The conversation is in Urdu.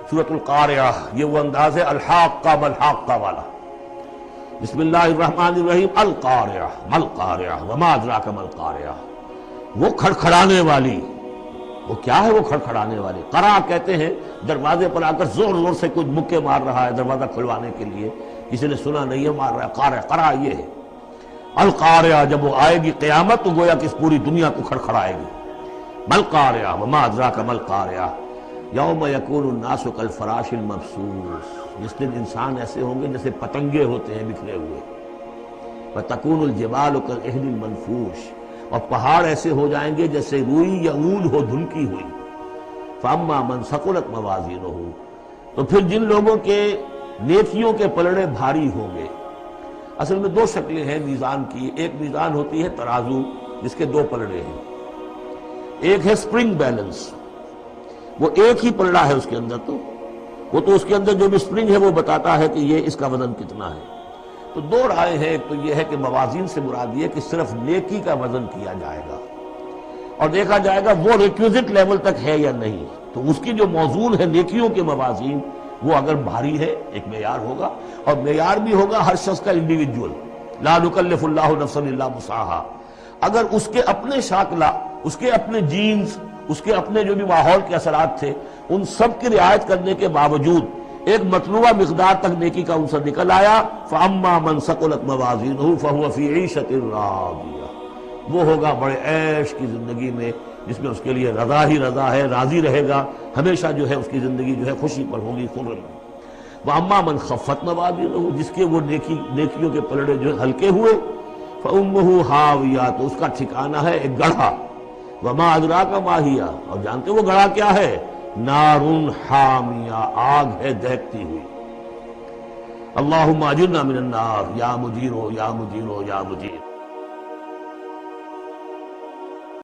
سورۃ القارعہ، یہ وہ انداز ہے الحاقہ ملحاقہ والا۔ بسم اللہ الرحمن الرحیم، القارعہ ملقارعہ وما ادراک ملقارعہ، وہ کھڑکھڑانے والی۔ وہ کیا ہے وہ کھڑکھڑانے والی؟ قرع کہتے ہیں دروازے پر آ کر زور زور سے کچھ مکے مار رہا ہے دروازہ کھلوانے کے لیے، کسی نے سنا نہیں ہے مار رہا ہے، قارع قرع یہ ہے۔ القارعہ، جب وہ آئے گی قیامت تو گویا کہ اس پوری دنیا کو کھڑکھڑائے گی۔ ملقارعہ وما ادراک ملقارعہ، یوم یکون الناس کالفراش المبثوث، جس دن انسان ایسے ہوں گے جیسے پتنگے ہوتے ہیں بکھرے ہوئے۔ وتکون الجبال کالعہن المنفوش، اور پہاڑ ایسے ہو جائیں گے جیسے روئی یا اون ہو دھنکی ہوئی۔ فاما من ثقلت موازینہ، تو پھر جن لوگوں کے نیکیوں کے پلڑے بھاری ہوں گے۔ اصل میں دو شکلیں ہیں میزان کی، ایک میزان ہوتی ہے ترازو جس کے دو پلڑے ہیں، ایک ہے سپرنگ بیلنس، وہ ایک ہی پلڑا ہے اس کے اندر، تو وہ تو اس کے اندر جو بھی سپرنگ ہے وہ بتاتا ہے کہ یہ اس کا وزن کتنا ہے۔ تو دو رائے ہیں، ایک تو یہ ہے کہ موازین سے مراد یہ کہ صرف نیکی کا وزن کیا جائے گا اور دیکھا جائے گا وہ ریکویزٹ لیول تک ہے یا نہیں، تو اس کی جو موزون ہے نیکیوں کے موازین وہ اگر بھاری ہے ایک معیار ہوگا، اور معیار بھی ہوگا ہر شخص کا انڈیویجول، لا نکلف اللہ نفسا الا وسعہا۔ اگر اس کے اپنے شاکلہ، اس کے اپنے جینز، اس کے اپنے جو بھی ماحول کے اثرات تھے، ان سب کی رعایت کرنے کے باوجود ایک مطلوبہ مقدار تک نیکی کا عنصر نکل آیا، فَأَمَّا مَنْ ثَقُلَتْ مَوَازِينُهُ فَهُوَ فِي عِيشَةٍ رَاضِيَةٍ، وہ ہوگا بڑے عیش کی زندگی میں جس میں اس کے لیے رضا ہی رضا ہے، راضی رہے گا، ہمیشہ جو ہے اس کی زندگی جو ہے خوشی پر ہوگی، خرم۔ وَأَمَّا مَنْ خَفَّتْ مَوَازِينُهُ، جس کے وہ نیکیوں کے پلڑے جو ہلکے ہوئے، فَأُمُّهُ هَاوِيَةٌ، تو اس کا ٹھکانہ ہے ایک گڑھا۔ وَمَا أَدْرَاكَ مَا هِيَ، اور جانتے وہ گڑھا کیا ہے؟ نارٌ حامیہ، آگ ہے دہکتی ہوئی۔ اللہم اجرنا من النار، یا مجیرو یا مجیرو یا مجیر۔